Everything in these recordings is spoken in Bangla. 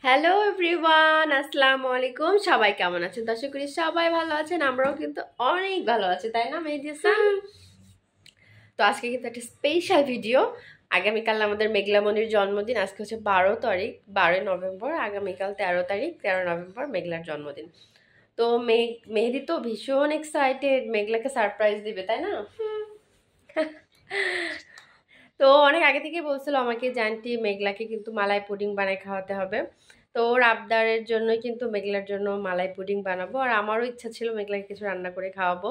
হ্যালো এভরিওয়ান, আসসালামু আলাইকুম। সবাই কেমন আছেন? আশা করি সবাই ভালো আছেন। আমরাও কিন্তু অনেক ভালো আছি, তাই না মেহেদি হাসান? তো আজকে কিন্তু একটা স্পেশাল ভিডিও। আগামীকাল আমাদের মেঘলা মনির জন্মদিন। আজকে হচ্ছে 12 নভেম্বর। আগামীকাল 13 তারিখ, 13 নভেম্বর মেঘলার জন্মদিন। তো মেহেদি তো ভীষণ এক্সাইটেড, মেঘলাকে সারপ্রাইজ দিবে, তাই না? তো অনেক আগে থেকে বলছিল আমাকে যে আন্টি মেঘলাকে কিন্তু মালাই পুডিং বানায় খাওয়াতে হবে। তো ওর আবদারের জন্য কিন্তু মেঘলার জন্য মালাই পুডিং বানাবো, আর আমারও ইচ্ছা ছিল মেঘলাকে কিছু রান্না করে খাওয়াবো।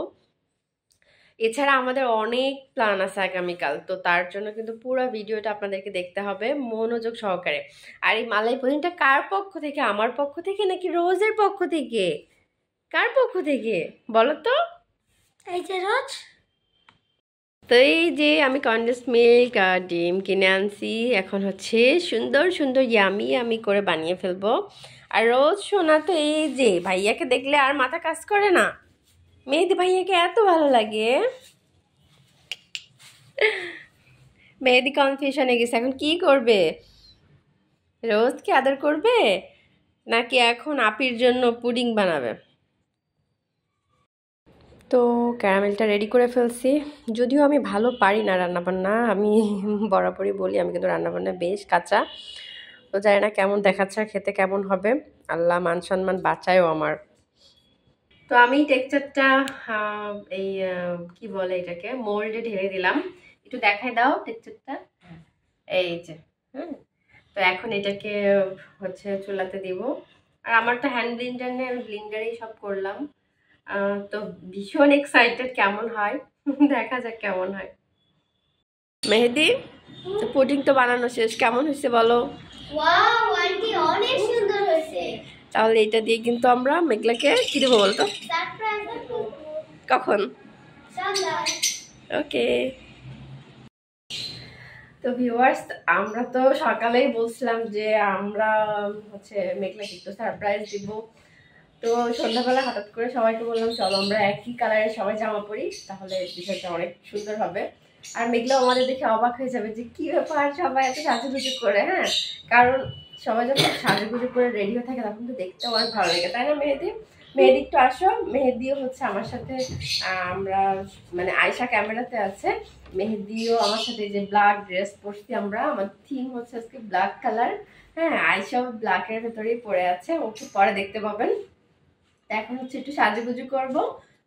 এছাড়া আমাদের অনেক প্ল্যান আছে আগামীকাল, তো তার জন্য কিন্তু পুরো ভিডিওটা আপনাদেরকে দেখতে হবে মনোযোগ সহকারে। আর এই মালাই পুডিংটা কার পক্ষ থেকে? আমার পক্ষ থেকে নাকি রোজের পক্ষ থেকে? কার পক্ষ থেকে বলো তো? এই যে রোজ। তো এই যে আমি কনডেন্স মিল্ক আর ডিম কিনে আনছি, এখন হচ্ছে সুন্দর সুন্দর ইয়ামি ইয়ামি করে বানিয়ে ফেলবো। আর রোজ শোনা তো এই যে ভাইয়াকে দেখলে আর মাথা কাজ করে না। মেহেদি ভাইয়াকে এত ভালো লাগে। মেহেদি কনফিউশনে গেছে, এখন কি করবে? রোজকে আদর করবে নাকি এখন আপির জন্য পুডিং বানাবে? তো ক্যারামেলটা রেডি করে ফেলছি। যদিও আমি ভালো পারি না রান্নাবান্না, আমি বরাবরই বলি আমি কিন্তু রান্নাবান্না বেশ কাঁচা। তো জানি না কেমন দেখাচ্ছে, খেতে কেমন হবে। আল্লাহ মান সম্মান বাঁচায়ও আমার। তো আমি টেক্সচারটা এই কি বলে এটাকে, মোল্ডে ঢেলে দিলাম। একটু দেখাই দাও টেক্সচারটা। এই যে, হ্যাঁ। তো এখন এটাকে হচ্ছে চুলাতে দিব। আর আমার তো হ্যান্ড ব্লেন্ডার নেই, আমি ব্লেন্ডারেই সব করলাম। তো ভীষণ এক্সাইটেড কেমন হয়, দেখা যাক কেমন হয়। মেহেদি, পুডিং তো বানানো শেষ, কেমন হয়েছে বলো? ওয়াও আন্টি, অনেক সুন্দর হয়েছে। তাহলে এটা দিয়ে কিন্তু আমরা মেঘলাকে কি দেবো বলতো? সারপ্রাইজ কখন? সন্ধ্যায়। ওকে। তো ভিউয়ার্স, আমরা তো সকালেই বলছিলাম যে আমরা হচ্ছে মেঘলাকে একটু সারপ্রাইজ দিব। তো সন্ধ্যাবেলা হঠাৎ করে সবাইকে বললাম চলো আমরা একই কালারের সবাই জামা পরি, তাহলে বিষয়টা অনেক সুন্দর হবে। আর মেঘলাও আমাদের দেখে অবাক হয়ে যাবে যে কি ব্যাপার সবাই এত সাজুগুজু করে। হ্যাঁ, কারণ সবাই যখন সাজুগুজু করে রেডি হয়ে থাকে তখন তো দেখতে অনেক ভালো লাগে, তাই না মেহেদি? মেহেদি একটু আসো। মেহেদিও হচ্ছে আমার সাথে, আমরা মানে আয়শা ক্যামেরাতে আছে, মেহেদিও আমার সাথে যে ব্ল্যাক ড্রেস পরছি আমরা, আমার থিম হচ্ছে আজকে ব্ল্যাক কালার। হ্যাঁ, আয়শাও ব্ল্যাকের ভেতরেই পরে আছে, ওকে পরে দেখতে পাবেন। এখন হচ্ছে একটু সাজুগুজু করব,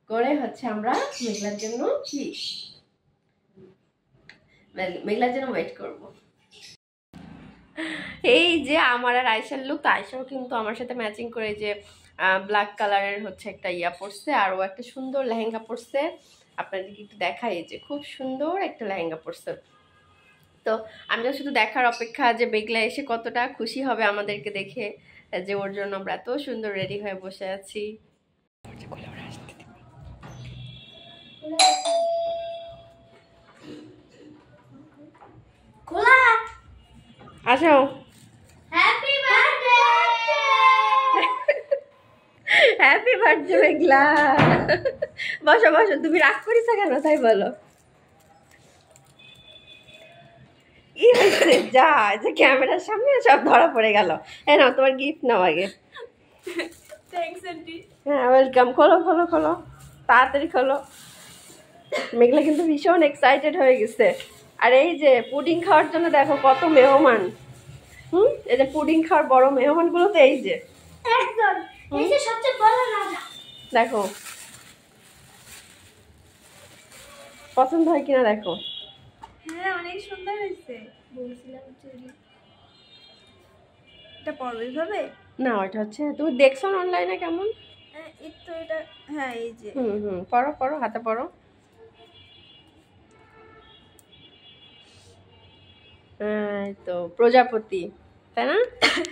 করে হচ্ছে আমরা মেঘলার জন্য মেঘলার জন্য ওয়েট করব। এই যে আমার আর আয়শার লুক, আয়শাও কিন্তু আমার সাথে ম্যাচিং করে যে ব্ল্যাক কালারের হচ্ছে একটা ইয়া পরছে, আর ও একটা সুন্দর লেহেঙ্গা পরছে। আপনাদেরকে একটু দেখাই, যে খুব সুন্দর একটা লেহেঙ্গা পরছে। তো আমি তো শুধু দেখার অপেক্ষা যে মেঘলা এসে কতটা খুশি হবে আমাদেরকে দেখে, যে ওর জন্য আমরা এত সুন্দর রেডি হয়ে বসে আছি। খোলা। আসো। Happy birthday. হ্যাপি বার্থডে মেঘলা। বসো বসো, তুমি রাগ করিস কেন তাই বলো। কি হয়েছে? যা, যে ক্যামেরার সামনে সব ধরা পড়ে গেল। হ্যাঁ, নাও তোমার গিফট নাও আগে। Thanks aunty. হ্যাঁ, ওয়েলকাম। খোলো খোলো খোলো, তাড়াতাড়ি খোলো। মেঘলা কিন্তু ভীষণ এক্সাইটেড হয়ে গেছে। আর এই যে পুডিং খাওয়ার জন্য দেখো কত মেহমান। এই যে পুডিং খাওয়ার বড় মেহমানগুলো তো এই যে একদম এই যে সবচেয়ে বড় রাজা। দেখো পছন্দ হয় কিনা দেখো। হ্যাঁ, অনেক সুন্দর হয়েছে। বলছিলাম চুরি। এটা পরবে ভাবে না, ওটা হচ্ছে তুমি দেখছো অনলাইনে কেমন। এই তো এটা। হ্যাঁ, এই যে পড়ো পড়ো, হাতে পড়ো। তো প্রজাপতি, তাই না?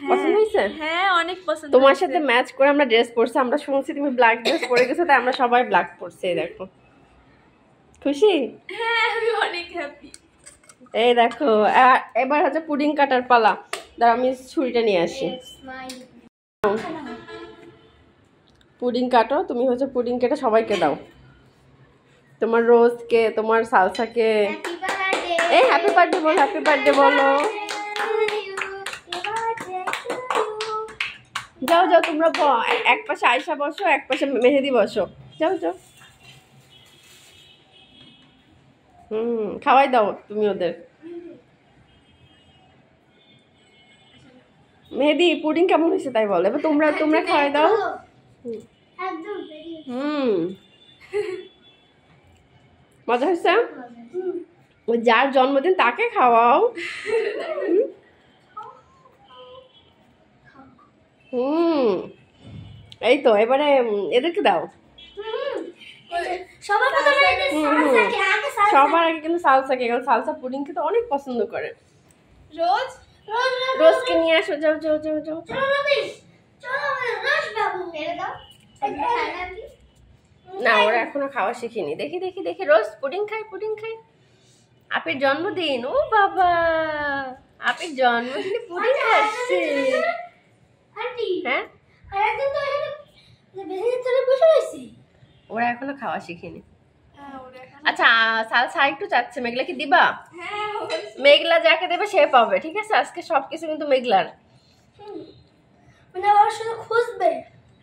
পছন্দ হয়েছে? হ্যাঁ, অনেক পছন্দ। তোমার সাথে ম্যাচ করে আমরা ড্রেস পরছি, আমরা শুনছি তুমি ব্ল্যাক ড্রেস পরে গেছো, তাই আমরা সবাই ব্ল্যাক পরছি। এই দেখো, খুশি? হ্যাঁ, আমি অনেক হ্যাপি। এই দেখো, এবার হচ্ছে পুডিং কাটার পালা। দাঁড়া, আমি ছুরিটা নিয়ে আসি। পুডিং কাটো, তুমি হচ্ছে পুডিং কেটে সবাইকে দাও। তোমার রোজকে, তোমার সালসাকে। Happy birthday. এই হ্যাপি বার্থডে বলো, হ্যাপি বার্থডে বলো। যাও যাও তোমরা এক পাশে আয়শা বসো, এক পাশে মেহেদি বসো। যাও যাও। খাওয়াই দাও তুমি ওদের। মেহেদি পুডিং কেমন হয়েছে তাই বলো, এবার তোমরা খাওয়াই দাও। একদম মজা হয়েছে? ওই যার জন্মদিন তাকে খাওয়াও। এই তো এবারে এদেরকে দাও। সবার প্রথমে সালসাকে আগে সবার আগে কিন্তু সালসাকে, কারণ সালসা পুডিং খেতে অনেক পছন্দ করে। রোজ রোজকে নিয়ে আসো, যাও যাও যাও যাও। চলো রবিশ, চলো রোজ বাবু মেরে দাও। না ওরা এখনো খাওয়া শিখিনি। দেখি দেখি দেখি রোজ পুডিং খাই। আপের জন্মদিন, ও বাবা আপের জন্মদিনে পুডিং খাচ্ছে। আন্টি হ্যাঁ আর একদিন তো এখানে বেশি চলে বসে রইছি। ওরা এখনো খাওয়া শিখিনি। হ্যাঁ ওরা এখন আচ্ছা সালসা একটু চাচ্ছে, মেঘলা কি দিবা? হ্যাঁ মেঘলা যাকে দেবে সে পাবে, ঠিক আছে? আজকে সবকিছু কিন্তু মেঘলার। মানে ওর শুধু খুঁজবে।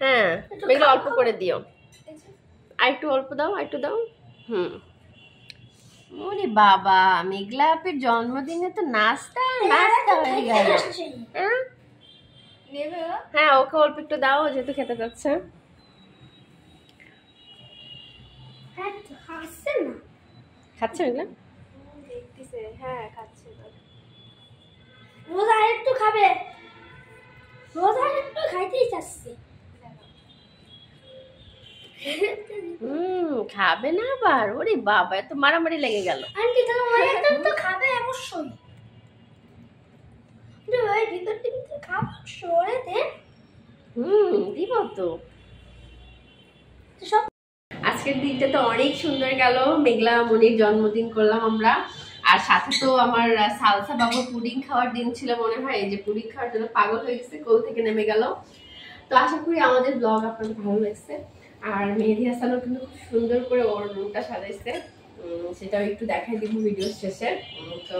হ্যাঁ মেঘলা অল্প করে দিও, আর একটু অল্প দাও, আর একটু দাও। ওরে বাবা মেঘলা আপের জন্মদিনে তো নাস্তা হয়ে গেল। হ্যাঁ নেবে ও? হ্যাঁ ওকে অল্প একটু দাও, যেহেতু খেতে যাচ্ছে। হ্যাঁ তো হাসছে না। খাচ্ছে মেঘলা? দেখতেছে, হ্যাঁ খাচ্ছে তো। রোজ আর একটু খাবে, রোজ আর একটু খাইতেই চাচ্ছে। খাবে না আবার? ওরে বাবা এত মারামারি লেগে গেল। আন্টি তাহলে ওই একদম তো খাবে অবশ্যই। ওই ভিতর থেকে খাবো সরে দে। দিব তো। সব আজকের দিনটা তো অনেক সুন্দর গেল, মেঘলা মনির জন্মদিন করলাম আমরা, আর সাথে তো আমার সালসা বাবুর পুডিং খাওয়ার দিন ছিল মনে হয়। এই যে পুডিং খাওয়ার জন্য পাগল হয়ে গেছে, কোল থেকে নেমে গেল। তো আশা করি আমাদের ব্লগ আপনাদের ভালো লাগছে। আর মেহেদি হাসানও কিন্তু খুব সুন্দর করে ওর রুমটা সাজাইছে, সেটাও একটু দেখাই দিব ভিডিও শেষে। তো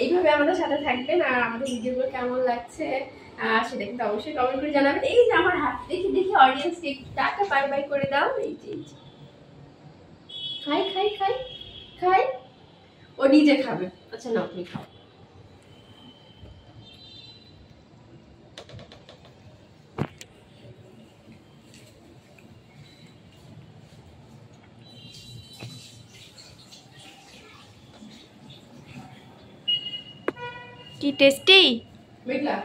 এইভাবে আমাদের সাথে থাকবেন, আর আমাদের ভিডিওগুলো কেমন লাগছে সেটা কিন্তু অবশ্যই কমেন্ট করে জানাবেন। এই যে আমার হাত দেখি দেখি অডিয়েন্স টাকা বাই বাই করে দাও। এই যে খাই খাই খাই খাই, ও নিজে খাবে। আচ্ছা না তুমি খাও। কি টেস্টি। মেঘলা